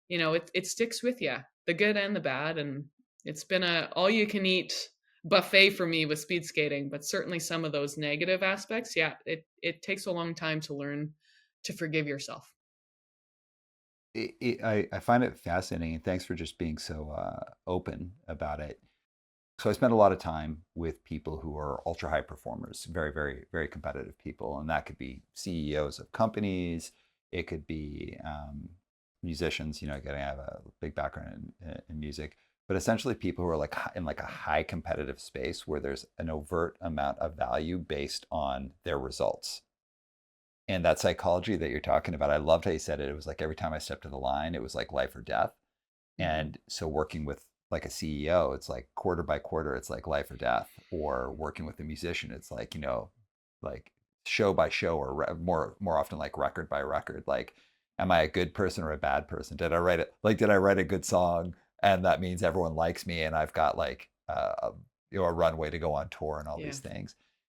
it sticks with you, the good and the bad. And it's been a all you can eat buffet for me with speed skating, but certainly some of those negative aspects, yeah, it takes a long time to learn to forgive yourself. I find it fascinating, and thanks for just being so open about it. So I spend a lot of time with people who are ultra high performers, very, very, very competitive people, and that could be CEOs of companies. It could be musicians. I have a big background in music, but essentially people who are like in like a high competitive space where there's an overt amount of value based on their results. And that psychology that you're talking about, I loved how you said it. It was like every time I stepped to the line, it was like life or death. Hmm. And so working with like a CEO, it's like quarter by quarter, it's like life or death. Or working with a musician, it's like, like show by show, or more often like record by record. Like, am I a good person or a bad person? Did I write a good song? And that means everyone likes me and I've got like a runway to go on tour and all Yeah. these things.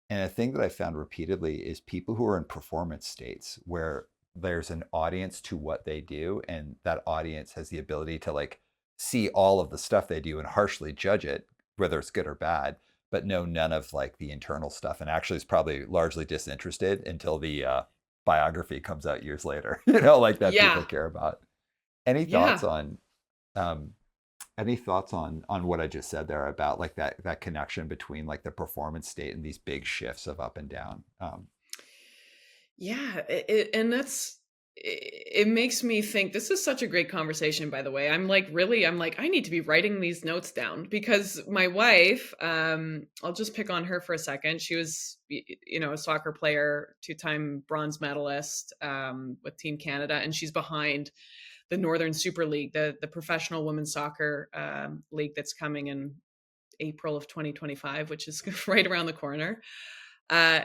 And a thing that I found repeatedly is people who are in performance states where there's an audience to what they do, and that audience has the ability to like see all of the stuff they do and harshly judge it, whether it's good or bad, but know none of like the internal stuff, and actually is probably largely disinterested until the biography comes out years later, like that people Yeah. care about. Any thoughts Yeah. on um, any thoughts on what I just said there about like that connection between like the performance state and these big shifts of up and down? Yeah, and it makes me think this is such a great conversation, by the way. I'm like, I need to be writing these notes down because my wife, I'll just pick on her for a second. She was, a soccer player, two-time bronze medalist with Team Canada, and she's behind the Northern Super League, the professional women's soccer league that's coming in April of 2025, which is right around the corner. Uh,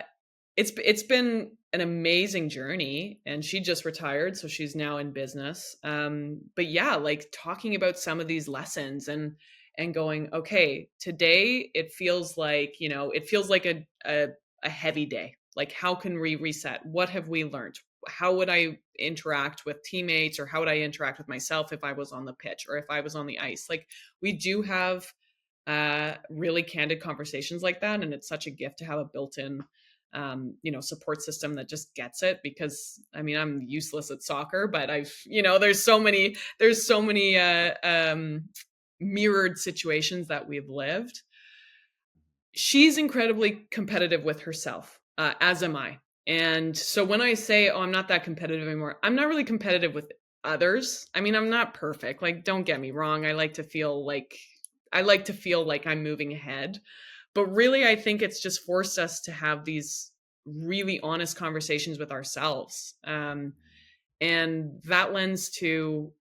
it's been an amazing journey, and she just retired, so she's now in business. But yeah, like talking about some of these lessons and going, okay, today it feels like a heavy day. Like, how can we reset? What have we learned? How would I interact with teammates, or how would I interact with myself if I was on the pitch or if I was on the ice? Like, we do have really candid conversations like that, and it's such a gift to have a built-in support system that just gets it. Because I mean, I'm useless at soccer, but there's so many mirrored situations that we've lived. She's incredibly competitive with herself, as am I. And so when I say, oh, I'm not that competitive anymore, I'm not really competitive with others. I mean, I'm not perfect. Like, don't get me wrong. I like to feel like I'm moving ahead. But really, I think it's just forced us to have these really honest conversations with ourselves. And that lends to,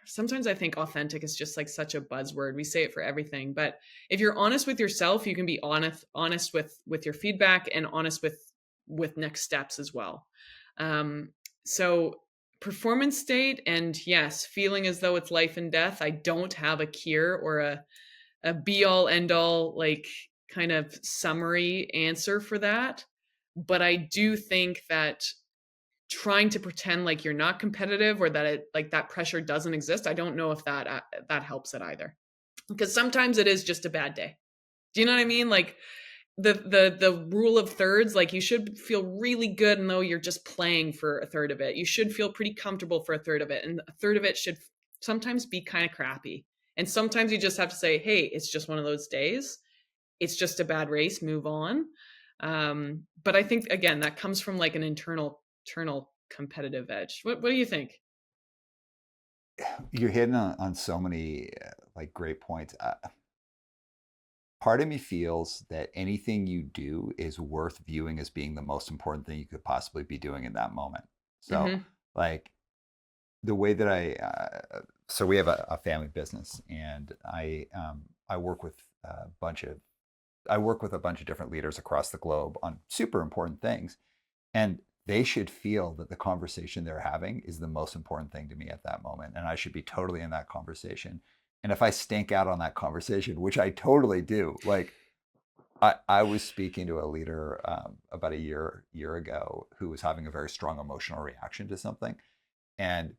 sometimes I think authentic is just like such a buzzword. We say it for everything, but if you're honest with yourself, you can be honest with your feedback, and honest with next steps as well. So performance state, and yes, feeling as though it's life and death. I don't have a cure or a be all end all, like, kind of summary answer for that. But I do think that trying to pretend like you're not competitive, or that that pressure doesn't exist, I don't know if that helps it either. Because sometimes it is just a bad day. Do you know what I mean? Like, the rule of thirds, like, you should feel really good, and though you're just playing for a third of it, you should feel pretty comfortable for a third of it, and a third of it should sometimes be kind of crappy. And sometimes you just have to say, hey, it's just one of those days, it's just a bad race, move on. But I think, again, that comes from like an internal competitive edge. What do you think? You're hitting on so many like great points. Part of me feels that anything you do is worth viewing as being the most important thing you could possibly be doing in that moment. So, Mm-hmm. like the way that so we have a family business, and I work with a bunch of I work with a bunch of different leaders across the globe on super important things, and they should feel that the conversation they're having is the most important thing to me at that moment, and I should be totally in that conversation. And if I stink out on that conversation, which I totally do, like I was speaking to a leader about a year ago who was having a very strong emotional reaction to something, and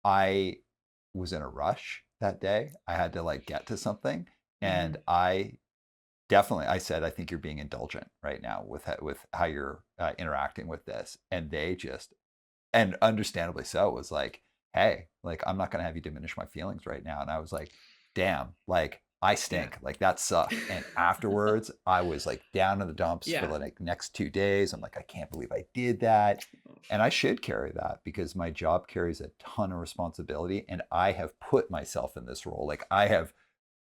I was in a rush that day. I had to like get to something, and Hmm. I said, I think you're being indulgent right now with how you're interacting with this. And they just, and understandably so, was like, hey, like, I'm not going to have you diminish my feelings right now. And I was like, damn, like, I Yeah. stink. Like, that sucked. And afterwards, I was like down in the dumps for Yeah. the like next 2 days. I'm like, I can't believe I did that. And I should carry that because my job carries a ton of responsibility. And I have put myself in this role. Like, I have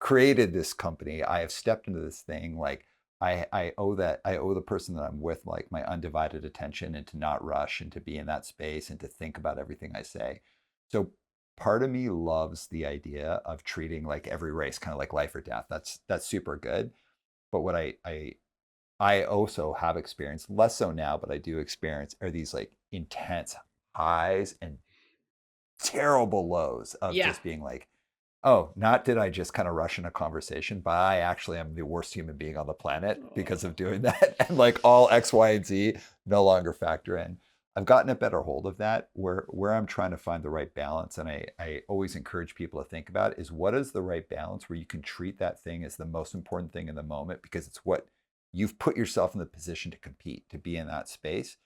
created this company. I have stepped into this thing. Like, I owe the person that I'm with like my undivided attention, and to not rush and to be in that space and to think about everything I say. So part of me loves the idea of treating like every race kind of like life or death. That's super good. But what I also have experienced, less so now, but I do experience, are these like intense highs and terrible lows of Yeah. just being like, oh, not did I just kind of rush in a conversation, but I actually am the worst human being on the planet because of doing that. And like all X, Y, and Z no longer factor in. I've gotten a better hold of that where I'm trying to find the right balance. And I always encourage people to think about is, what is the right balance where you can treat that thing as the most important thing in the moment, because it's what you've put yourself in the position to compete, to be in that space,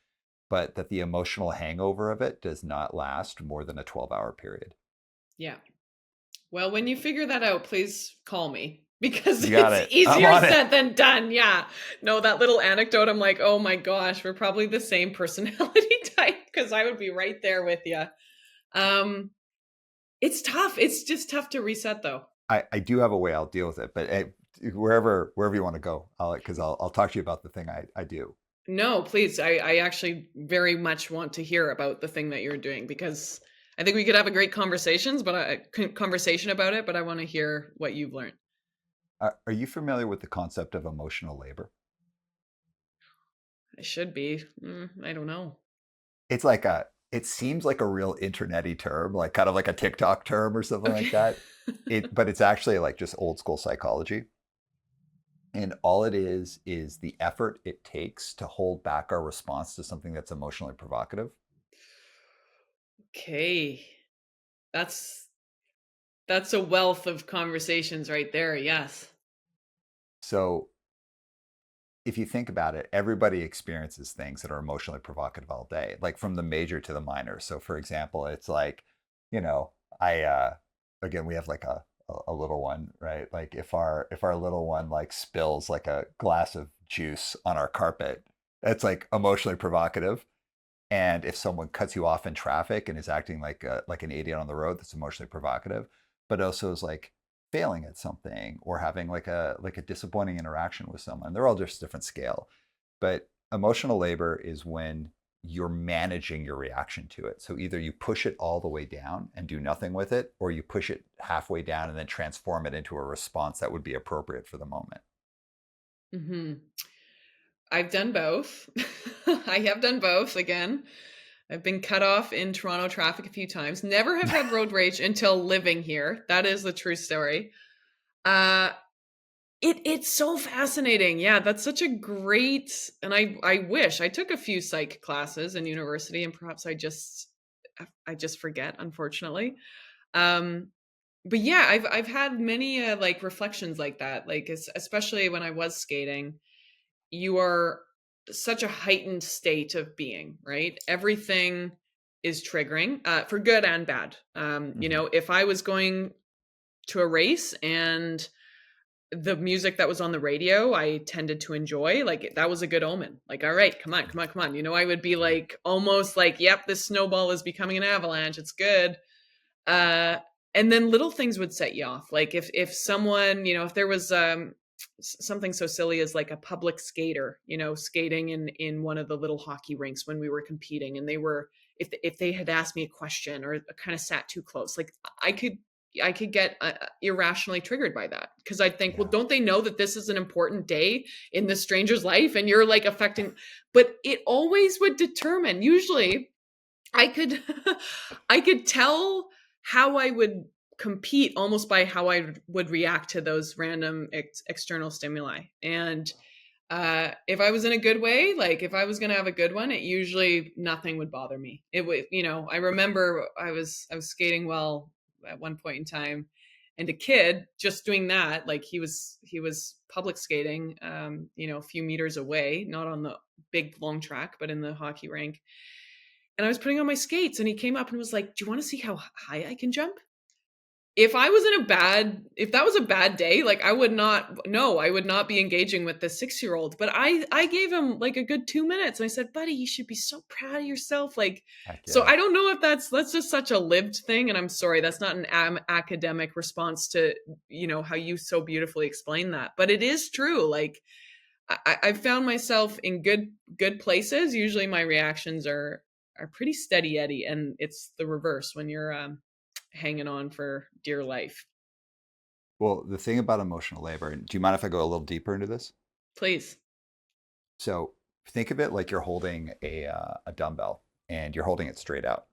but that the emotional hangover of it does not last more than a 12-hour period. Yeah. Well, when you figure that out, please call me because You got it's it. I'm easier on it. said than done. Yeah. No, that little anecdote, I'm like, oh my gosh, we're probably the same personality type because I would be right there with you. Um, it's tough. It's just tough to reset though. I do have a way I'll deal with it, but wherever you want to go, I'll talk to you about the thing I do. No, please. I actually very much want to hear about the thing that you're doing because I think we could have a great conversation about it, but I want to hear what you've learned. Are you familiar with the concept of emotional labor? I should be. I don't know. It's like it seems like a real internety term, like kind of like a TikTok term or something like Okay. that. But it's actually like just old school psychology. And all it is the effort it takes to hold back our response to something that's emotionally provocative. Okay. That's that's a wealth of conversations right there. Yes. So if you think about it, everybody experiences things that are emotionally provocative all day, like from the major to the minor. So, for example, it's like, you know, I again, we have like a little one, right? Like if our little one like spills like a glass of juice on our carpet, that's like emotionally provocative. And if someone cuts you off in traffic and is acting like an idiot on the road, that's emotionally provocative. But also is like failing at something or having like a disappointing interaction with someone. They're all just different scale. But emotional labor is when you're managing your reaction to it. So either you push it all the way down and do nothing with it, or you push it halfway down and then transform it into a response that would be appropriate for the moment. Hmm. I've done both. I have done both again. I've been cut off in Toronto traffic a few times. Never have had road rage until living here. That is the true story. Uh it's so fascinating. Yeah, that's such a great, and I wish I took a few psych classes in university and perhaps I just forget, unfortunately. Um but yeah, I've had many like reflections like that. Like especially when I was skating, you are such a heightened state of being, right? Everything is triggering, for good and bad. Mm-hmm. If I was going to a race and the music that was on the radio I tended to enjoy, like that was a good omen. Like, all right, come on, come on, come on. I would be Yeah. like almost like, yep, this snowball is becoming an avalanche. It's good. Uh and then little things would set you off. Like if someone, if there was something so silly as like a public skater, skating in one of the little hockey rinks when we were competing, and they were, if they had asked me a question or kind of sat too close, like I could get irrationally triggered by that because I think, well, Yeah. don't they know that this is an important day in this stranger's life and you're like affecting? But it always would determine. Usually, I could I could tell how I would compete almost by how I would react to those random external stimuli. And if I was in a good way, like if I was going to have a good one, it usually nothing would bother me. It would, I remember I was skating well at one point in time. And a kid just doing that, like he was public skating, a few meters away, not on the big long track, but in the hockey rink. And I was putting on my skates, and he came up and was like, "Do you want to see how high I can jump?" If that was a bad day, like I would not be engaging with the 6-year-old. But I gave him like a good 2 minutes, and I said, "Buddy, you should be so proud of yourself." Like, Heck so yeah. I don't know if that's just such a lived thing. And I'm sorry, that's not an academic response to, how you so beautifully explain that. But it is true. Like, I've found myself in good places. Usually my reactions are pretty steady Eddie, and it's the reverse when you're hanging on for dear life. Well, the thing about emotional labor, do you mind if I go a little deeper into this? Please. So think of it like you're holding a dumbbell and you're holding it straight out.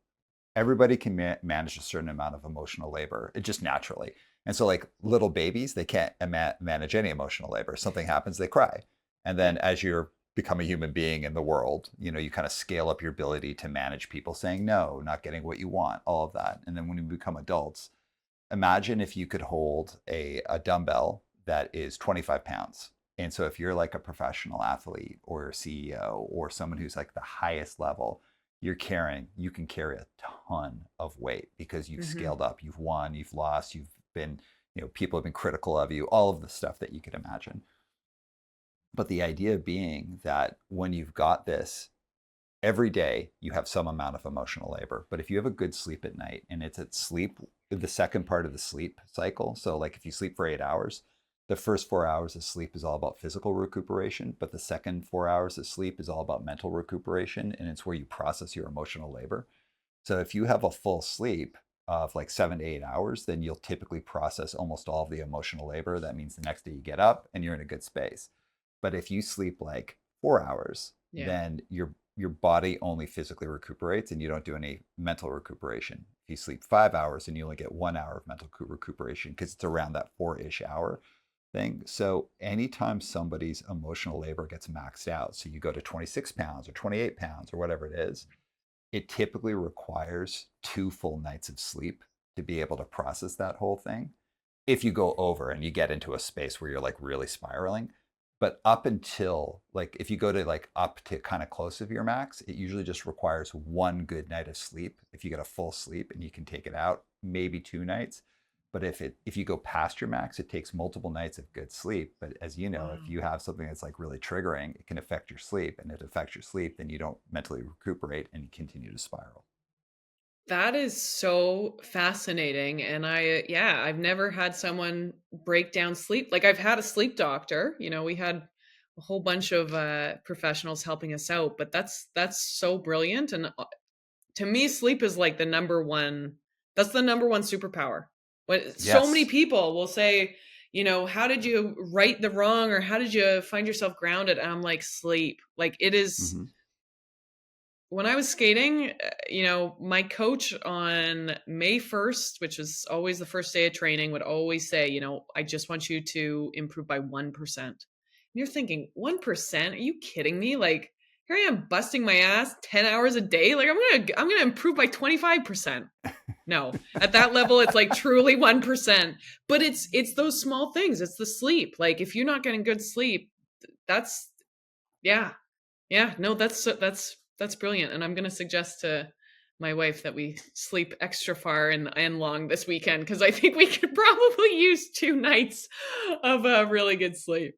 Everybody can manage a certain amount of emotional labor, it just naturally. And so, like little babies, they can't manage any emotional labor. Something happens, they cry. And then as you're become a human being in the world, you kind of scale up your ability to manage people saying no, not getting what you want, all of that. And then when you become adults, imagine if you could hold a dumbbell that is 25 pounds. And so if you're like a professional athlete or a CEO or someone who's like the highest level, you can carry a ton of weight because you've Mm-hmm. scaled up, you've won, you've lost, you've been, people have been critical of you, all of the stuff that you could imagine. But the idea being that when you've got this, every day you have some amount of emotional labor. But if you have a good sleep at night, and it's at sleep, the second part of the sleep cycle. So like if you sleep for 8 hours, the first 4 hours of sleep is all about physical recuperation, but the second 4 hours of sleep is all about mental recuperation. And it's where you process your emotional labor. So if you have a full sleep of like 7 to 8 hours, then you'll typically process almost all of the emotional labor. That means the next day you get up and you're in a good space. But if you sleep like 4 hours, Yeah. then your body only physically recuperates and you don't do any mental recuperation. If you sleep 5 hours and you only get 1 hour of mental recuperation because it's around that 4-ish hour thing. So anytime somebody's emotional labor gets maxed out, so you go to 26 pounds or 28 pounds or whatever it is, it typically requires 2 full nights of sleep to be able to process that whole thing. If you go over and you get into a space where you're like really spiraling, but up until like if you go to like up to kind of close of your max, it usually just requires one good night of sleep. If you get a full sleep and you can take it out, maybe 2 nights. But if you go past your max, it takes multiple nights of good sleep. But as you know, Wow. if you have something that's like really triggering, it can affect your sleep. And if it affects your sleep, then you don't mentally recuperate and you continue to spiral. That is so fascinating. And I've never had someone break down sleep. Like I've had a sleep doctor, we had a whole bunch of professionals helping us out, but that's so brilliant. And to me, sleep is like that's the number one superpower. When so many Yes. people will say, how did you right the wrong, or how did you find yourself grounded? And I'm like, sleep. Like it is. Mm-hmm. When I was skating, my coach on May 1st, which was always the first day of training, would always say, I just want you to improve by 1%. And you're thinking, 1%? Are you kidding me? Like, here I am busting my ass 10 hours a day. Like, I'm gonna improve by 25%. No, at that level, it's like truly 1%. But it's those small things. It's the sleep. Like, if you're not getting good sleep, that's yeah, yeah, no, that's brilliant, and I'm gonna suggest to my wife that we sleep extra far and long this weekend, because I think we could probably use 2 nights of really good sleep.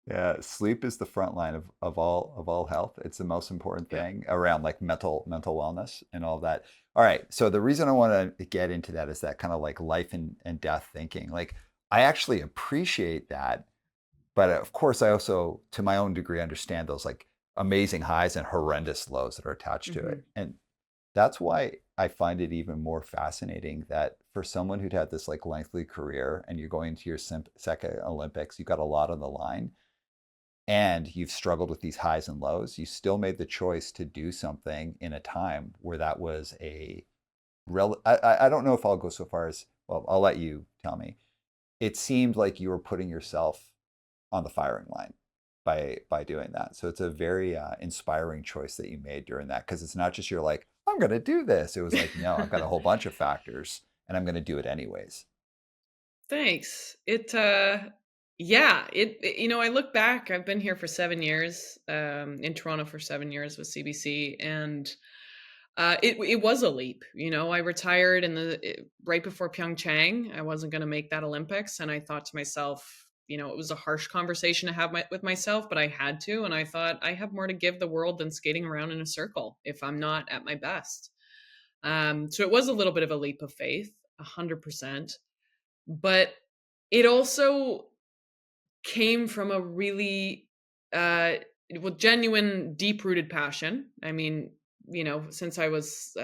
Yeah, sleep is the front line of all health. It's the most important Yeah. thing around like mental wellness and all of that. All right. So the reason I want to get into that is that kind of like life and death thinking. Like I actually appreciate that, but of course I also, to my own degree, understand those like amazing highs and horrendous lows that are attached to Hmm. it. And that's why I find it even more fascinating that for someone who'd had this like lengthy career and you're going to your second Olympics, you've got a lot on the line and you've struggled with these highs and lows, you still made the choice to do something in a time where that was I don't know if I'll go so far as, well, I'll let you tell me. It seemed like you were putting yourself on the firing line by doing that. So it's a very inspiring choice that you made during that, because it's not just you're like, I'm going to do this. It was like, no, I've got a whole bunch of factors and I'm going to do it anyways. Thanks. Yeah, I look back, I've been here for 7 years, in Toronto for 7 years with CBC, and it was a leap. I retired right before Pyeongchang. I wasn't going to make that Olympics, and I thought to myself, it was a harsh conversation to have with myself, but I had to, and I thought I have more to give the world than skating around in a circle if I'm not at my best. So it was a little bit of a leap of faith, 100%, but it also came from a really uh genuine, deep rooted passion. I mean, since I was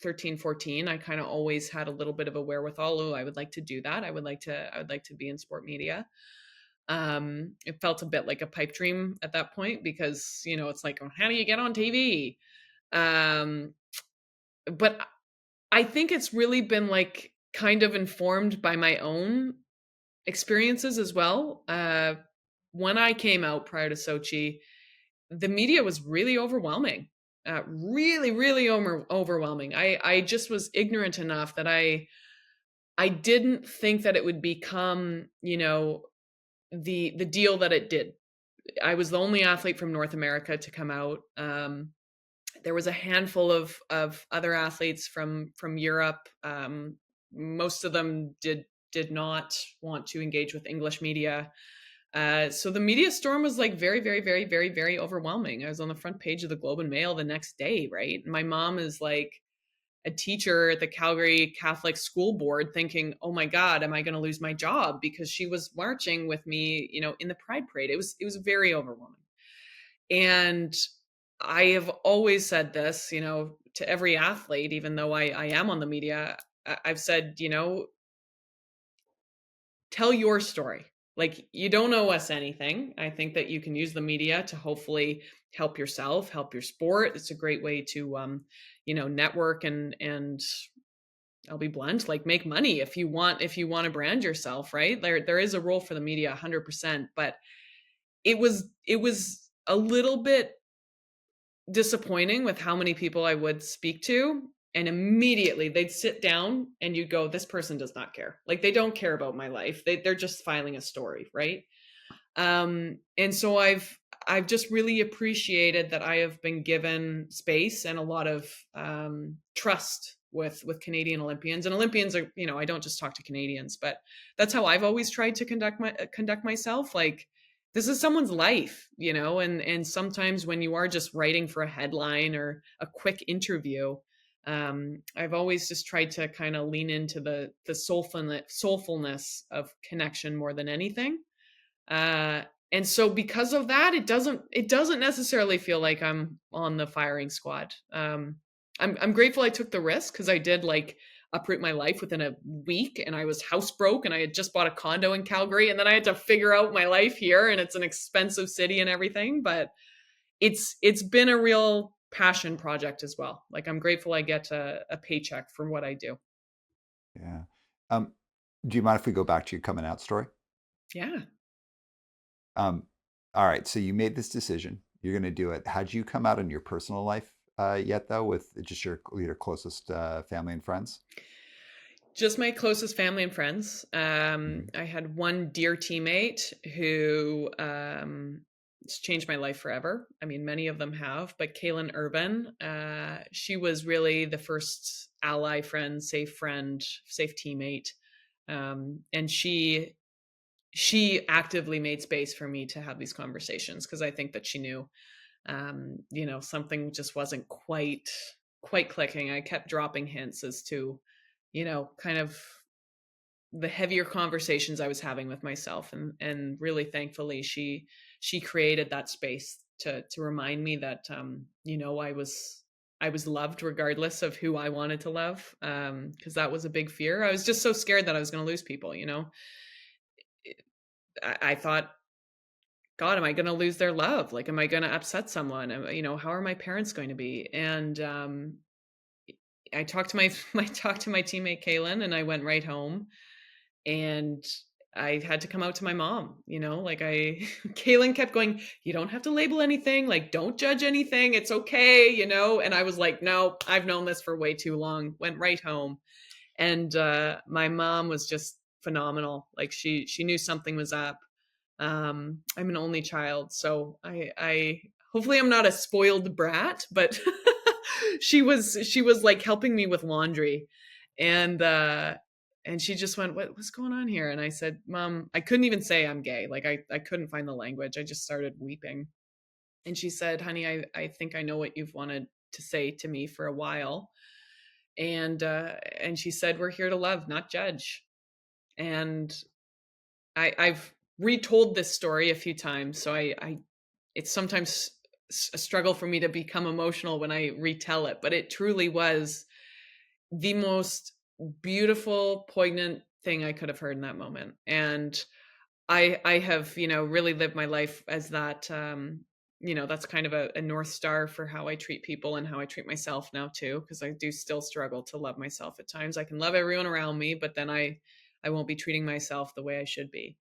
13, 14, I kind of always had a little bit of a wherewithal. Oh, I would like to do that. I would like to be in sport media. It felt a bit like a pipe dream at that point because, it's like, oh, how do you get on TV? um but I think it's really been like kind of informed by my own experiences as well. When I came out prior to Sochi, the media was really overwhelming. Really, really overwhelming. I just was ignorant enough that I didn't think that it would become, the deal that it did. I was the only athlete from North America to come out. There was a handful of other athletes from Europe. Most of them did not want to engage with English media. So the media storm was like very, very, very, very, very overwhelming. I was on the front page of the Globe and Mail the next day, right? And my mom is like a teacher at the Calgary Catholic School Board thinking, oh my God, am I going to lose my job? Because she was marching with me, in the Pride Parade. It was very overwhelming. And I have always said this, to every athlete, even though I am on the media, I've said, tell your story. Like, you don't owe us anything. I think that you can use the media to hopefully help yourself, help your sport. It's a great way to, network and I'll be blunt, like make money if you want to brand yourself, right? There is a role for the media 100%, but it was a little bit disappointing with how many people I would speak to. And immediately they'd sit down and you'd go, this person does not care. Like, they don't care about my life. They're just filing a story, right? And so I've just really appreciated that I have been given space and a lot of trust with Canadian Olympians. And Olympians are, I don't just talk to Canadians, but that's how I've always tried to conduct myself. Like, this is someone's life, and sometimes when you are just writing for a headline or a quick interview, I've always just tried to kind of lean into the soulfulness of connection more than anything. Uh, and so because of that, it doesn't necessarily feel like I'm on the firing squad. I'm grateful I took the risk because I did like uproot my life within a week, and I was house broke, and I had just bought a condo in Calgary, and then I had to figure out my life here, and it's an expensive city and everything. But it's been a real passion project as well. Like, I'm grateful I get a paycheck for what I do. Yeah. Um, do you mind if we go back to your coming out story? Yeah. Um, all right. So you made this decision. You're going to do it. Had you come out in your personal life yet, though, with just your closest family and friends? Just my closest family and friends. Mhm. I had one dear teammate who has changed my life forever. I mean, many of them have, but Kaylin Urban, she was really the first ally friend, safe teammate. And she actively made space for me to have these conversations because I think that she knew, something just wasn't quite clicking. I kept dropping hints as to, kind of the heavier conversations I was having with myself, and really thankfully she created that space to remind me that, I was loved regardless of who I wanted to love, because that was a big fear. I was just so scared that I was going to lose people. I thought, God, am I going to lose their love? Like, am I going to upset someone? How are my parents going to be? And I talked to my I talked to my teammate Kaylin, and I went right home, and I had to come out to my mom. Like, Kaylin kept going, you don't have to label anything. Like, don't judge anything. It's okay. And I was like, no, I've known this for way too long. Went right home. And my mom was just phenomenal. Like she knew something was up. I'm an only child, so I hopefully I'm not a spoiled brat, but she was like helping me with laundry, and and she just went, what's going on here? And I said, Mom, I couldn't even say I'm gay. Like I couldn't find the language. I just started weeping. And she said, honey, I think I know what you've wanted to say to me for a while. And she said, we're here to love, not judge. And I've retold this story a few times, so I it's sometimes a struggle for me to become emotional when I retell it, but it truly was the most beautiful, poignant thing I could have heard in that moment. And I have, really lived my life as that. That's kind of a North Star for how I treat people and how I treat myself now too, because I do still struggle to love myself at times. I can love everyone around me, but then I won't be treating myself the way I should be.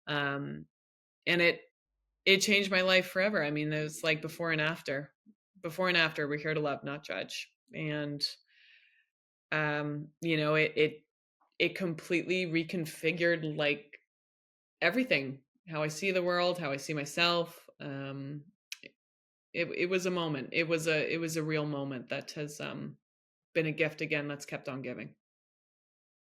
Um, and it changed my life forever. I mean, there's like before and after. Before and after, we're here to love, not judge. And it completely reconfigured like everything, how I see the world, how I see myself. It was a moment. It was a real moment that has been a gift again that's kept on giving.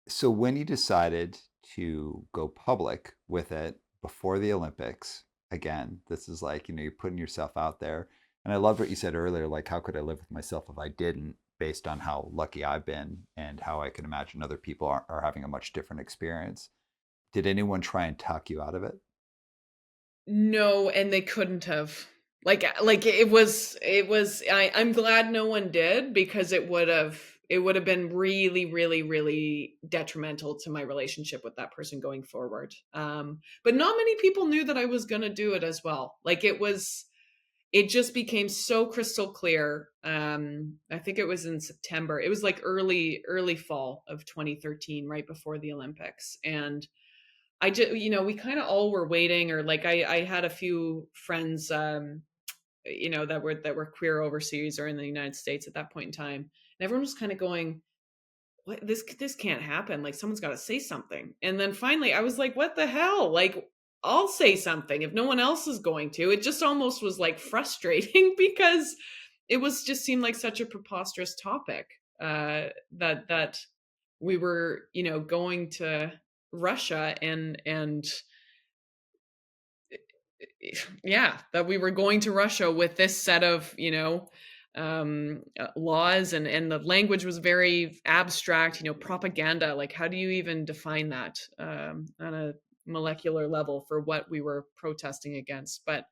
So when you decided to go public with it before the Olympics, again, this is like, you're putting yourself out there. And I love what you said earlier, like, how could I live with myself if I didn't, based on how lucky I've been and how I can imagine other people are having a much different experience. Did anyone try and talk you out of it? No, and they couldn't have. Like it was I'm glad no one did, because it would have been really, really, really detrimental to my relationship with that person going forward. But not many people knew that I was going to do it as well. Like it just became so crystal clear. I think it was in September. It was like early fall of 2013, right before the Olympics. And I just, we kind of all were waiting, or like I had a few friends, that were queer overseas or in the United States at that point in time, and everyone was kind of going, "What? This can't happen! Like someone's got to say something." And then finally, I was like, "What the hell? Like I'll say something if no one else is going to." It just almost was like frustrating because it was just seemed like such a preposterous topic, that we were, going to Russia, and yeah, that we were going to Russia with this set of, laws, and the language was very abstract, propaganda. Like, how do you even define that on a molecular level for what we were protesting against? But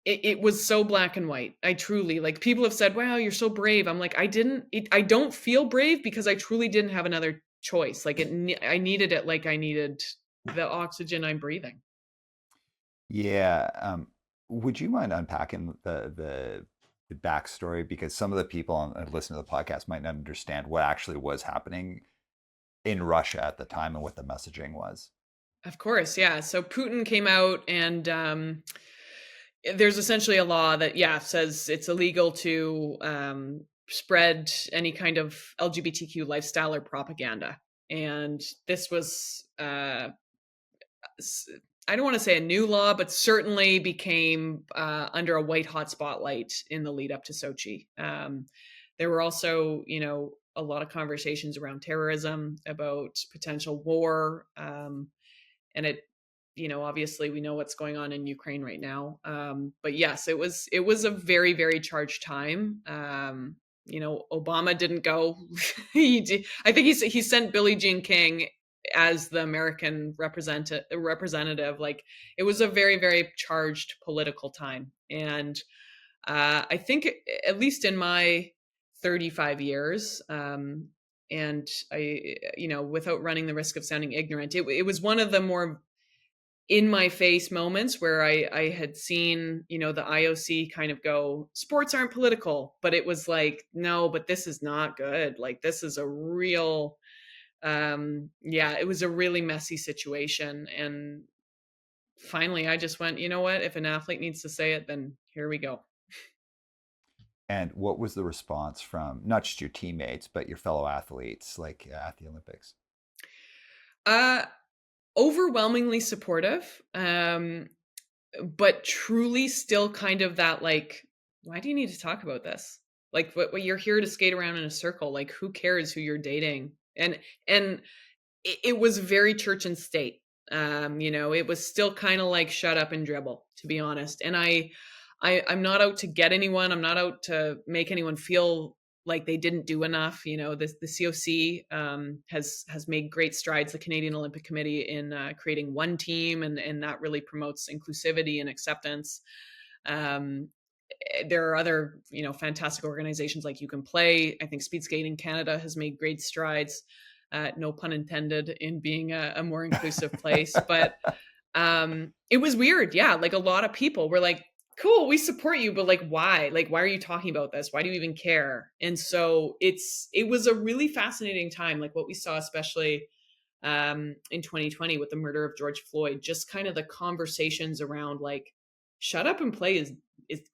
it was so black and white. I truly, like, people have said, wow, you're so brave. I'm like, I don't feel brave because I truly didn't have another choice. Like I needed it, like I needed the oxygen I'm breathing. Yeah. Would you mind unpacking the backstory? Because some of the people on listen to the podcast might not understand what actually was happening in Russia at the time and what the messaging was. Of course, yeah. So Putin came out, and there's essentially a law that, yeah, says it's illegal to spread any kind of LGBTQ lifestyle or propaganda. And this was, I don't want to say a new law, but certainly became under a white hot spotlight in the lead up to Sochi. There were also, a lot of conversations around terrorism, about potential war, and obviously we know what's going on in Ukraine right now. But yes, it was a very, very charged time. Obama didn't go. I think he sent Billie Jean King as the American representative. Like, it was a very, very charged political time. And I think, at least in my 35 years, and I, without running the risk of sounding ignorant, it was one of the more in my face moments where I had seen, the IOC kind of go, sports aren't political, but it was like, no, but this is not good. Like, this is a real, yeah, it was a really messy situation. And finally I just went, you know what, if an athlete needs to say it, then here we go. And what was the response from not just your teammates, but your fellow athletes, like at the Olympics? Uh, Overwhelmingly supportive, but truly still kind of that like, why do you need to talk about this? Like, what you're here to skate around in a circle. Like, who cares who you're dating? And it was very church and state. It was still kind of like shut up and dribble, to be honest. And I'm not out to get anyone. I'm not out to make anyone feel like they didn't do enough. The COC has made great strides. The Canadian Olympic Committee in creating one team, and that really promotes inclusivity and acceptance. Um, there are other fantastic organizations like You Can Play. I think Speed Skating Canada has made great strides, no pun intended, in being a more inclusive place. But it was weird. Yeah, like a lot of people were like, cool, we support you, but why are you talking about this? Why do you even care? And so it was a really fascinating time, like what we saw especially in 2020 with the murder of George Floyd. Just kind of the conversations around like shut up and play is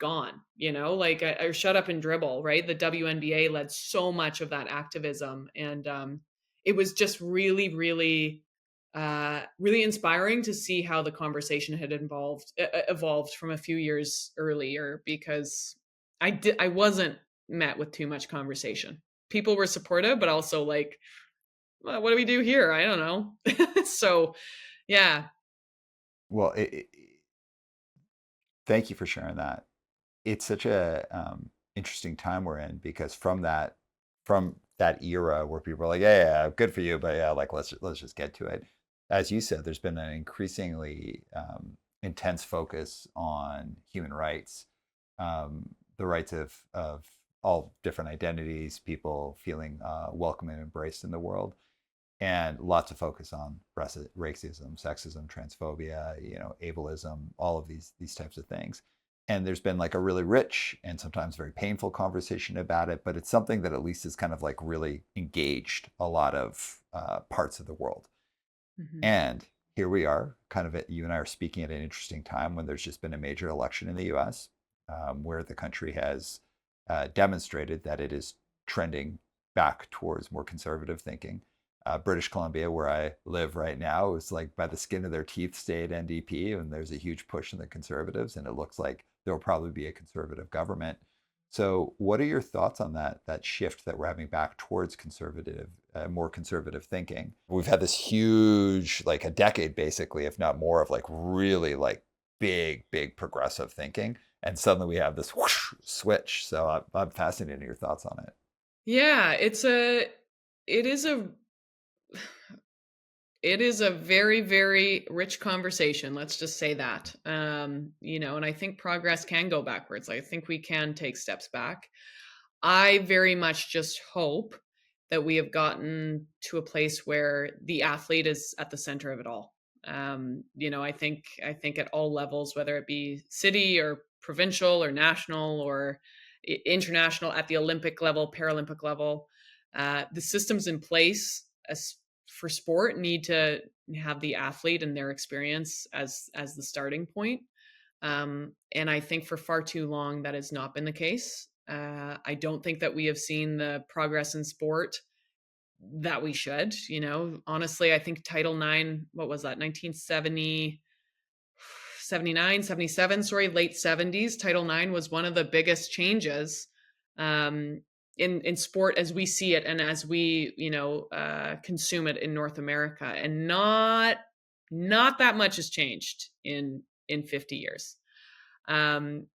gone, like, or shut up and dribble, right? The WNBA led so much of that activism, and it was just really, really really inspiring to see how the conversation had evolved from a few years earlier, because I wasn't met with too much conversation. People were supportive, but also like, well, what do we do here? I don't know. So, yeah. Well, thank you for sharing that. It's such a interesting time we're in because from that era where people are like, yeah, good for you, but yeah, like let's just get to it. As you said, there's been an increasingly intense focus on human rights, the rights of all different identities, people feeling welcome and embraced in the world, and lots of focus on racism, sexism, transphobia, ableism, all of these types of things. And there's been like a really rich and sometimes very painful conversation about it, but it's something that at least has kind of like really engaged a lot of parts of the world. Hmm. And here we are, kind of you and I are speaking at an interesting time when there's just been a major election in the U.S., where the country has demonstrated that it is trending back towards more conservative thinking. British Columbia, where I live right now, is like by the skin of their teeth stayed NDP, and there's a huge push in the conservatives, and it looks like there will probably be a conservative government. So, what are your thoughts on that shift that we're having back towards more conservative thinking? We've had this huge, like a decade, basically, if not more, of like really like big progressive thinking, and suddenly we have this whoosh, switch. So, I'm fascinated in your thoughts on it. Yeah, it is a it is a very, very rich conversation. Let's just say that. And I think progress can go backwards. I think we can take steps back. I very much just hope that we have gotten to a place where the athlete is at the center of it all. I think at all levels, whether it be city or provincial or national or international, at the Olympic level, Paralympic level, the systems in place as for sport need to have the athlete and their experience as the starting point. And I think for far too long that has not been the case. I don't think that we have seen the progress in sport that we should. Honestly, I think Title IX, what was that, 1970, 79, 77, sorry, late 70s, Title IX was one of the biggest changes in sport as we see it and as we consume it in North America, and not that much has changed in 50 years.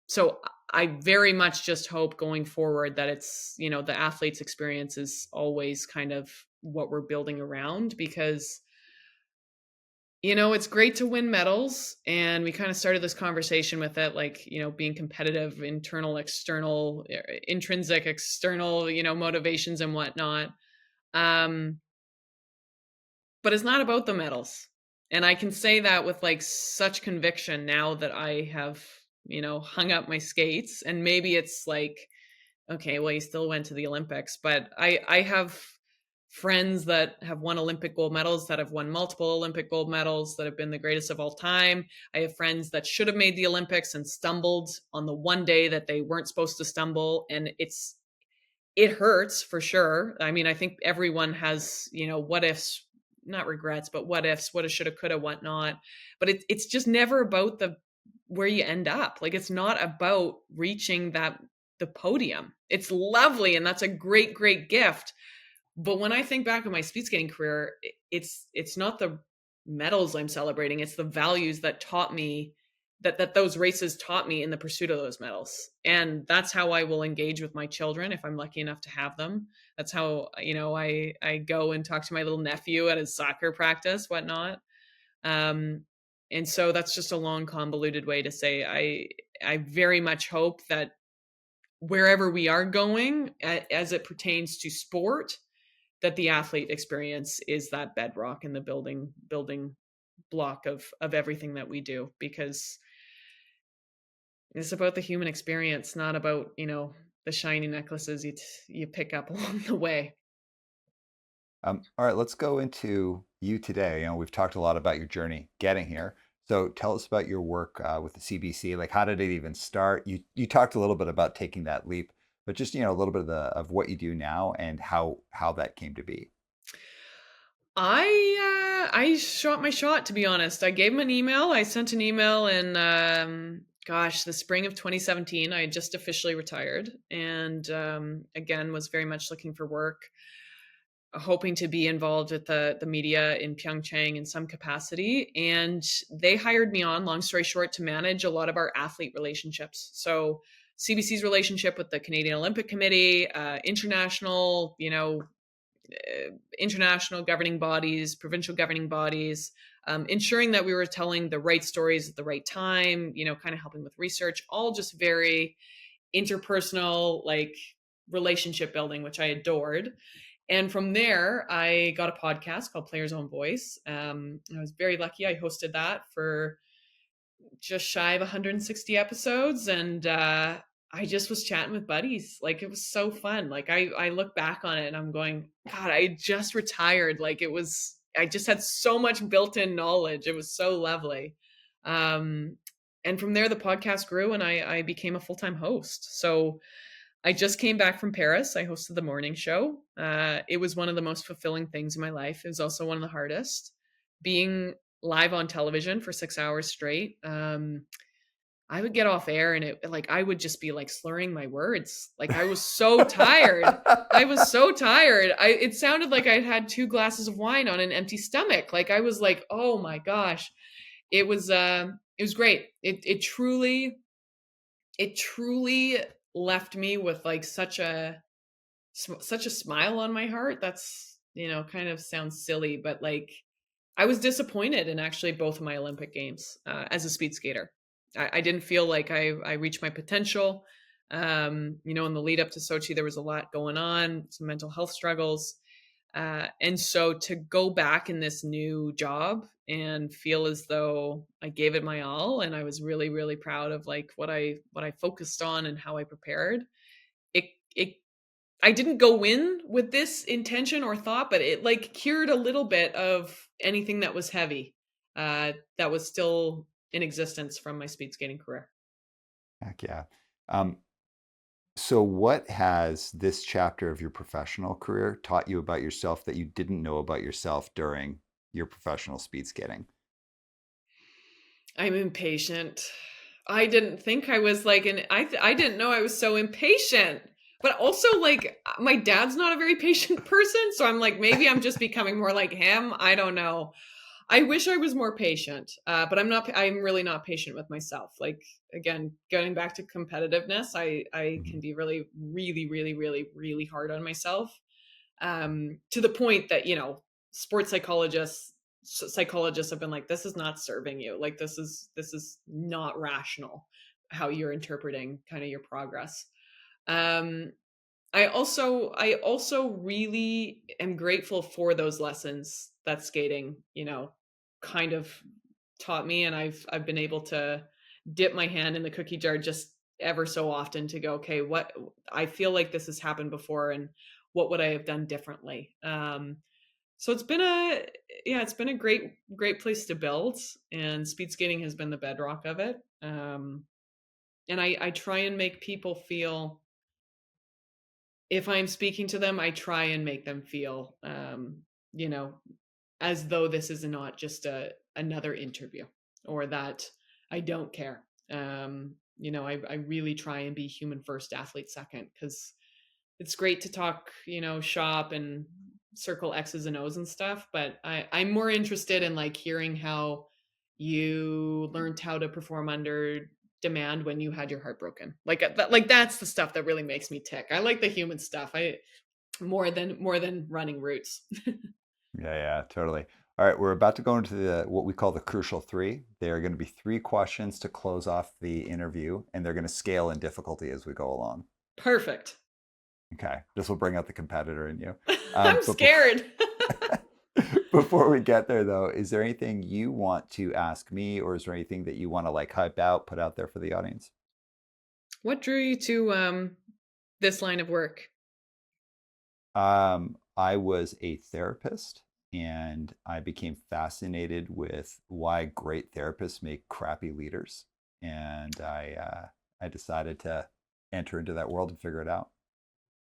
So I very much just hope going forward that it's the athlete's experience is always kind of what we're building around, because it's great to win medals. And we kind of started this conversation with it, like, being competitive, internal, external, intrinsic, external, motivations and whatnot. Um, but it's not about the medals. And I can say that with like such conviction now that I have, hung up my skates. And maybe it's like, okay, well, you still went to the Olympics, but I have friends that have won Olympic gold medals, that have won multiple Olympic gold medals, that have been the greatest of all time. I have friends that should have made the Olympics and stumbled on the one day that they weren't supposed to stumble. And it hurts for sure. I mean, I think everyone has, what ifs, not regrets, but what ifs, woulda, shoulda, coulda, whatnot. But it's just never about where you end up. Like, it's not about reaching the podium. It's lovely, and that's a great, great gift. But when I think back on my speed skating career, it's not the medals I'm celebrating. It's the values that taught me that those races taught me in the pursuit of those medals. And that's how I will engage with my children if I'm lucky enough to have them. That's how, I go and talk to my little nephew at his soccer practice, whatnot. And so that's just a long, convoluted way to say I very much hope that wherever we are going, as it pertains to sport, that the athlete experience is that bedrock and the building block of everything that we do, because it's about the human experience, not about, the shiny necklaces you pick up along the way. All right, let's go into you today. We've talked a lot about your journey getting here. So tell us about your work with the CBC. Like, how did it even start? You talked a little bit about taking that leap, but just a little bit of what you do now and how that came to be. I shot my shot, to be honest. I gave him an email. I sent an email in the spring of 2017. I had just officially retired, and again was very much looking for work, hoping to be involved with the media in Pyeongchang in some capacity. And they hired me on, long story short, to manage a lot of our athlete relationships. So CBC's relationship with the Canadian Olympic Committee, international governing bodies, provincial governing bodies, ensuring that we were telling the right stories at the right time, kind of helping with research, all just very interpersonal, like relationship building, which I adored. And from there, I got a podcast called Player's Own Voice. I was very lucky. I hosted that for just shy of 160 episodes. And I just was chatting with buddies. Like, it was so fun. Like, I look back on it and I'm going, God, I just retired. Like, I just had so much built-in knowledge. It was so lovely. And from there, the podcast grew and I became a full-time host. So I just came back from Paris. I hosted the morning show. It was one of the most fulfilling things in my life. It was also one of the hardest. Being live on television for 6 hours straight. I would get off air and I would just be like slurring my words. Like, I was so tired. I was so tired. It sounded like I'd had 2 glasses of wine on an empty stomach. Like, I was like, oh my gosh. It was great. It truly left me with like such a smile on my heart. That's, kind of sounds silly, but like, I was disappointed in actually both of my Olympic games as a speed skater. I didn't feel like I reached my potential. In the lead up to Sochi, there was a lot going on, some mental health struggles. And so to go back in this new job and feel as though I gave it my all, and I was really, really proud of like what I focused on and how I prepared. I didn't go in with this intention or thought, but it like cured a little bit of anything that was heavy, that was still in existence from my speed skating career. Heck yeah. So what has this chapter of your professional career taught you about yourself that you didn't know about yourself during your professional speed skating? I'm impatient. I didn't think I was like I didn't know I was so impatient. But also, like, my dad's not a very patient person, so I'm like, maybe I'm just becoming more like him. I don't know. I wish I was more patient, but I'm not. I'm really not patient with myself. Like, again, going back to competitiveness, I can Mhm. be really, really, really, really, really hard on myself, to the point that sports psychologists have been like, this is not serving you. Like, this is not rational how you're interpreting kind of your progress. Um, I also really am grateful for those lessons that skating, kind of taught me, and I've been able to dip my hand in the cookie jar just ever so often to go, okay, what I feel like this has happened before, and what would I have done differently. So it's been a yeah, it's been a great place to build, and speed skating has been the bedrock of it. And I try and make people feel, if I'm speaking to them, I try and make them feel, you know, as though this is not just another interview, or that I don't care. I really try and be human first, athlete second, because it's great to talk, shop and circle X's and O's and stuff, but I'm more interested in like hearing how you learned how to perform under demand when you had your heart broken. Like that's the stuff that really makes me tick. I like the human stuff. I more than running routes. Yeah, yeah, totally. All right, we're about to go into what we call the crucial three. They are going to be three questions to close off the interview, and they're going to scale in difficulty as we go along. Perfect. Okay, this will bring out the competitor in you. I'm But scared. before we get there, though, is there anything you want to ask me, or is there anything that you want to like hype out, put out there for the audience? What drew you to this line of work? I was a therapist, and I became fascinated with why great therapists make crappy leaders, and I decided to enter into that world and figure it out.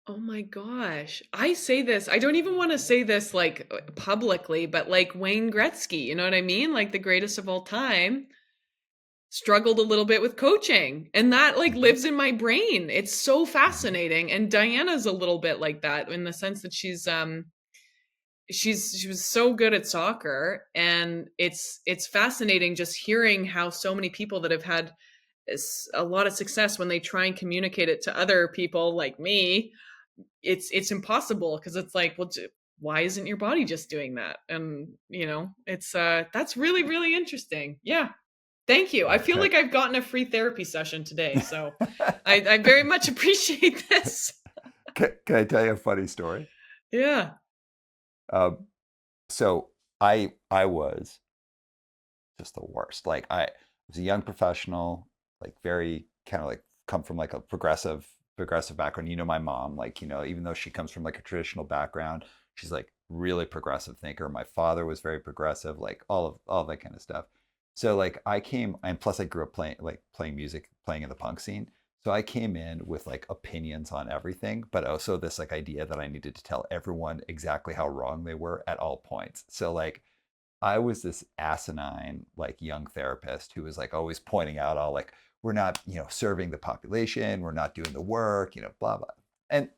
Oh my gosh. I say this. I don't even want to say this like publicly, but like Wayne Gretzky, you know what I mean? Like the greatest of all time, struggled a little bit with coaching, and that like Mhm, lives in my brain. It's so mhm. fascinating. And Diana's a little bit like that, in the sense that she was so good at soccer, and it's fascinating just hearing how so many people that have had a lot of success, when they try and communicate it to other people like me, it's impossible, because it's like, well, why isn't your body just doing that? And it's that's really really interesting. Yeah, thank you. I feel Okay. like I've gotten a free therapy session today, so I very much appreciate this. Can I tell you a funny story? Yeah. Um, so I was just the worst. Like I was a young professional, like very kind of like come from like a progressive background. My mom, like, even though she comes from like a traditional background, she's like really progressive thinker. My father was very progressive, like all that kind of stuff. So like I came, and plus I grew up playing music, playing in the punk scene. So I came in with like opinions on everything, but also this like idea that I needed to tell everyone exactly how wrong they were at all points. So like I was this asinine, like young therapist who was like always pointing out all like, we're not, serving the population, we're not doing the work, blah, blah. And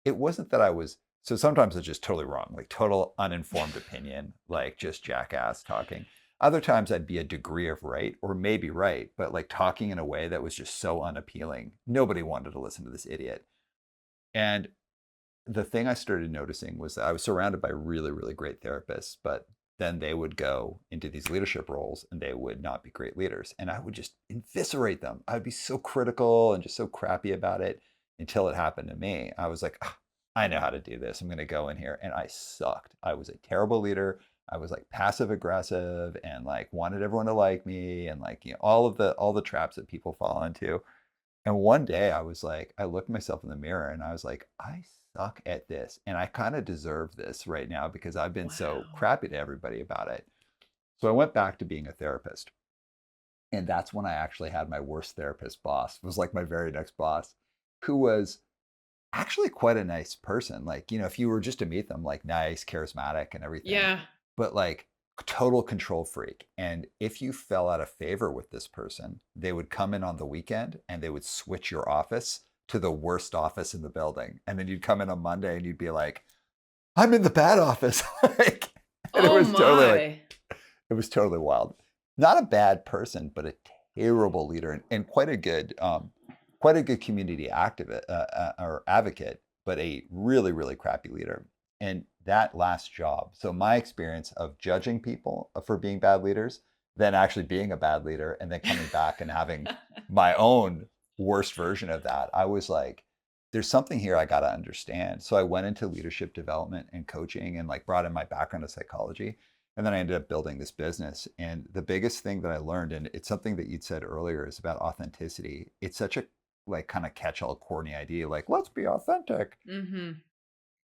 it wasn't that I was, so sometimes it's just totally wrong, like total uninformed opinion, like just jackass talking. Other times I'd be a degree of right, or maybe right, but like talking in a way that was just so unappealing. Nobody wanted to listen to this idiot. And the thing I started noticing was that I was surrounded by really, really great therapists, but then they would go into these leadership roles and they would not be great leaders. And I would just eviscerate them. I would be so critical and just so crappy about it until it happened to me. I was like, "Ah, I know how to do this. I'm going to go in here." And I sucked. I was a terrible leader. I was like passive aggressive and like wanted everyone to like me, and like, all the traps that people fall into. And one day I was like, I looked myself in the mirror and I was like, I suck at this. And I kind of deserve this right now because I've been so Wow. crappy to everybody about it. So I went back to being a therapist. And that's when I actually had my worst therapist boss. It was like my very next boss, who was actually quite a nice person. Like, if you were just to meet them, like nice, charismatic and everything, Yeah. but like total control freak. And if you fell out of favor with this person, they would come in on the weekend and they would switch your office to the worst office in the building. And then you'd come in on Monday and you'd be like, I'm in the bad office. Like, and Oh my. it was totally wild. Not a bad person, but a terrible leader, and quite a good community activist or advocate, but a really, really crappy leader. And that last job, so my experience of judging people for being bad leaders, then actually being a bad leader, and then coming back and having my own worst version of that, I was like, there's something here I got to understand. So I went into leadership development and coaching, and like brought in my background of psychology. And then I ended up building this business. And the biggest thing that I learned, and it's something that you'd said earlier, is about authenticity. It's such a like kind of catch-all corny idea, like let's be authentic. Mhm.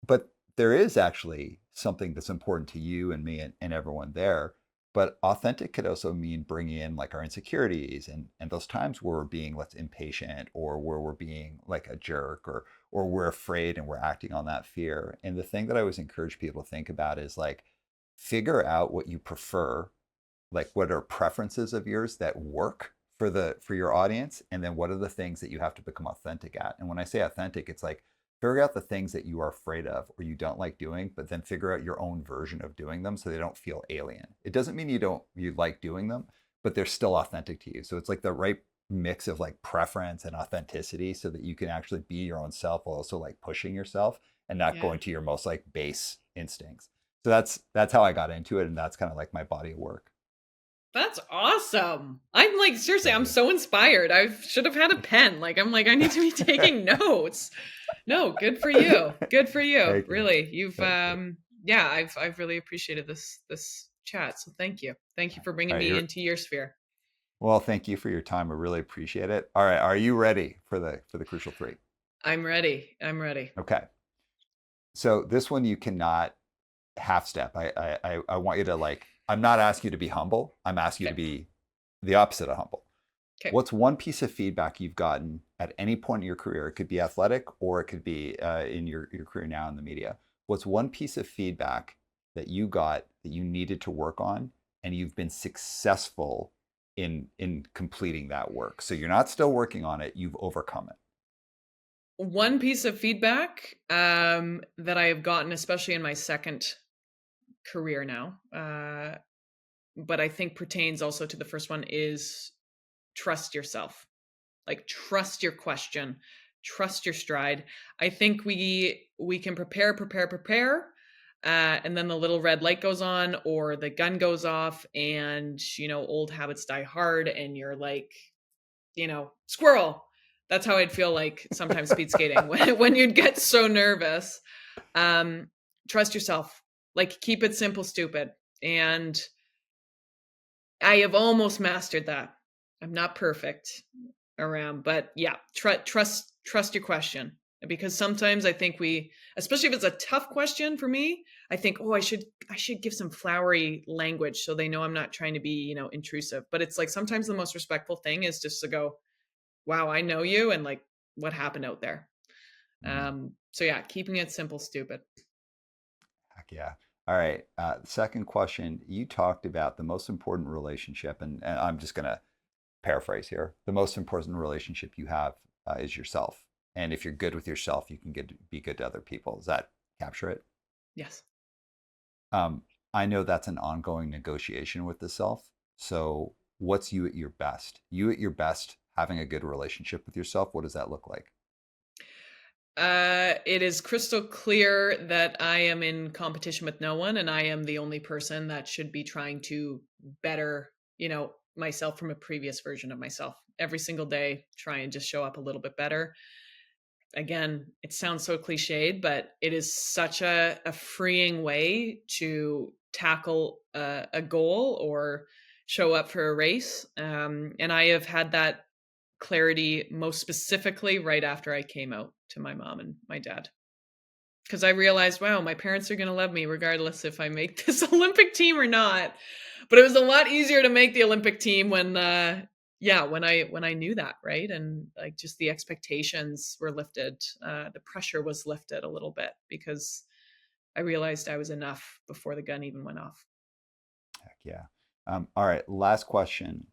but there is actually something that's important to you and me and everyone there. But authentic could also mean bringing in like our insecurities and those times where we're being less impatient or where we're being like a jerk or we're afraid and we're acting on that fear. And the thing that I always encourage people to think about is like figure out what you prefer, like what are preferences of yours that work for your audience, and then what are the things that you have to become authentic at. And when I say authentic, it's like figure out the things that you are afraid of or you don't like doing, but then figure out your own version of doing them so they don't feel alien. It doesn't mean you like doing them, but they're still authentic to you. So it's like the right mix of like preference and authenticity so that you can actually be your own self while also like pushing yourself and not Yeah. going to your most like base instincts. So that's how I got into it, and that's kind of like my body of work. That's awesome. I'm like, seriously, Thank I'm you. so inspired. I should have had a pen. Like, I'm like, I need to be taking notes. No, good for you. Good for you. Thank you. Really. You've Thank you. yeah, I've really appreciated this chat. So thank you. Thank you for All bringing right, me into your sphere. well, thank you for your time. I really appreciate it. All right, are you ready for the crucial three? I'm ready. I'm ready. Okay. So this one you cannot half step. I want you to like. I'm not asking you to be humble. I'm asking you to Okay. be the opposite of humble. Okay. What's one piece of feedback you've gotten at any point in your career? It could be athletic or it could be in your career now in the media. What's one piece of feedback that you got that you needed to work on and you've been successful in completing that work? So you're not still working on it, you've overcome it. One piece of feedback that I have gotten, especially in my second career now, but I think pertains also to the first one, is trust yourself. Like, trust your question, trust your stride. I think we can prepare, and then the little red light goes on or the gun goes off, and old habits die hard, and you're like, squirrel. That's how I'd feel like sometimes speed skating when you'd get so nervous. Um, Trust yourself. Like, keep it simple, stupid. And I have almost mastered that. I'm not perfect around, but yeah, trust your question, because sometimes I think especially if it's a tough question for me, I think, oh, I should give some flowery language so they know I'm not trying to be intrusive. But it's like sometimes the most respectful thing is just to go, wow, I know you, and like, what happened out there. Mm, So yeah, keeping it simple, stupid. heck yeah. All right. Second question. You talked about the most important relationship, and I'm just going to paraphrase here. The most important relationship you have is yourself. And if you're good with yourself, you can be good to other people. Does that capture it? Yes. I know that's an ongoing negotiation with the self. So, what's you at your best? You at your best, having a good relationship with yourself. What does that look like? It is crystal clear that I am in competition with no one, and I am the only person that should be trying to better, myself from a previous version of myself. Every single day, try and just show up a little bit better. Again, it sounds so cliched, but it is such a freeing way to tackle a goal or show up for a race. And I have had that clarity most specifically right after I came out to my mom and my dad. Because I realized, wow, my parents are going to love me regardless if I make this Olympic team or not. But it was a lot easier to make the Olympic team when I knew that, right? And like, just the expectations were lifted, the pressure was lifted a little bit, because I realized I was enough before the gun even went off. Heck yeah. All right. Last question.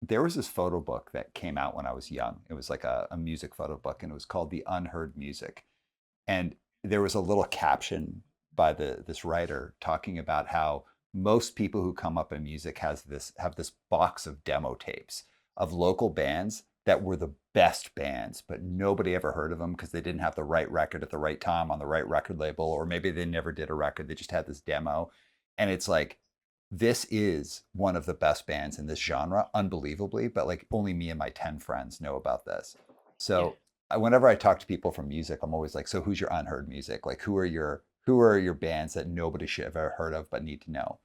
There was this photo book that came out when I was young. It was like a music photo book, and it was called The Unheard Music. And there was a little caption by this writer talking about how most people who come up in music have this box of demo tapes of local bands that were the best bands, but nobody ever heard of them because they didn't have the right record at the right time on the right record label, or maybe they never did a record. They just had this demo. And it's like, this is one of the best bands in this genre, unbelievably, but like only me and my 10 friends know about this. Yeah. So whenever I talk to people from music, I'm always like, so who's your unheard music? Like who are your bands that nobody should have ever heard of but need to know?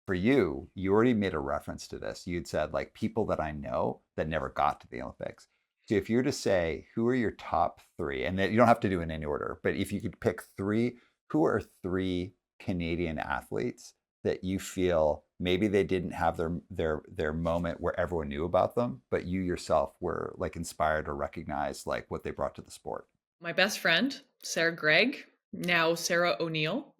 For you already made a reference to this. You'd said like people that I know that never got to the Olympics. So if you were to say, who are your top three, and you don't have to do it in any order, but if you could pick three, who are three Canadian athletes that you feel maybe they didn't have their moment where everyone knew about them, but you yourself were like inspired or recognized like what they brought to the sport? My best friend, Sarah Gregg, now Sarah O'Neill.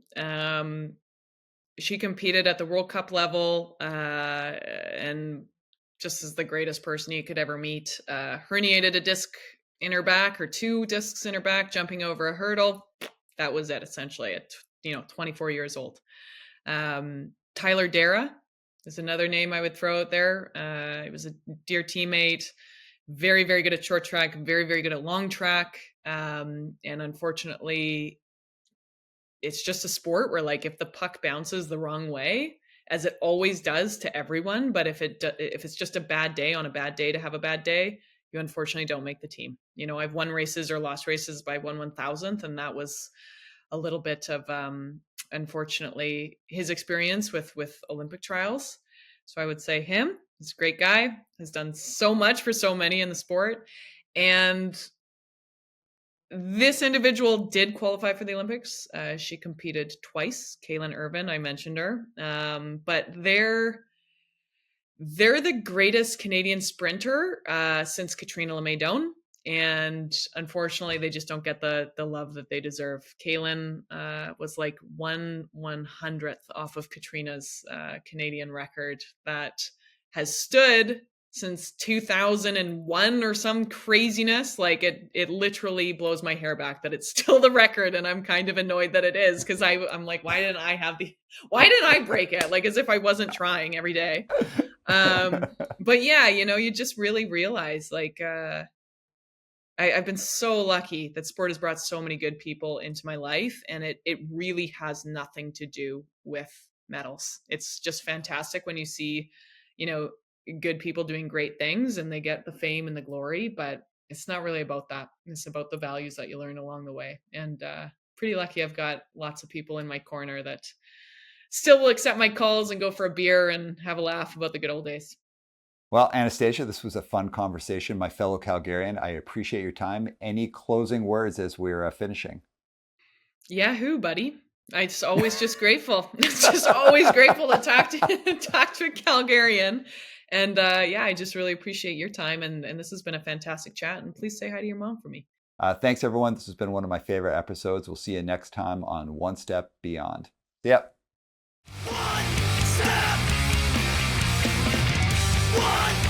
She competed at the World Cup level, and just is the greatest person you could ever meet. Herniated a disc in her back, or two discs in her back, jumping over a hurdle. That was it, essentially, at 24 years old. Tyler Dara is another name I would throw out there. He was a dear teammate, very, very good at short track, very, very good at long track. And unfortunately, it's just a sport where, like, if the puck bounces the wrong way, as it always does to everyone, but if it's just a bad day on a bad day to have a bad day, you unfortunately don't make the team. I've won races or lost races by 1/1000th, and that was a little bit of unfortunately his experience with Olympic trials. So I would say him. He's a great guy, has done so much for so many in the sport. And this individual did qualify for the Olympics. She competed twice. Kaylin Irvin, I mentioned her. But they're the greatest Canadian sprinter since Katrina Lemaydon. And unfortunately, they just don't get the love that they deserve. Kaylin was like 1/100th off of Katrina's Canadian record that has stood since 2001 or some craziness. Like it literally blows my hair back that it's still the record, and I'm kind of annoyed that it is, because I'm like, why didn't I break it? Like, as if I wasn't trying every day. But yeah, you just really realize, like, I've been so lucky that sport has brought so many good people into my life, and it really has nothing to do with medals. It's just fantastic when you see, good people doing great things and they get the fame and the glory, but it's not really about that. It's about the values that you learn along the way. And pretty lucky I've got lots of people in my corner that still will accept my calls and go for a beer and have a laugh about the good old days. Well, Anastasia, this was a fun conversation. My fellow Calgarian, I appreciate your time. Any closing words as we're finishing? Yahoo, buddy. It's always just grateful. It's just always grateful to talk to a Calgarian. And yeah, I just really appreciate your time. And this has been a fantastic chat. And please say hi to your mom for me. Thanks, everyone. This has been one of my favorite episodes. We'll see you next time on One Step Beyond. See ya. One step. One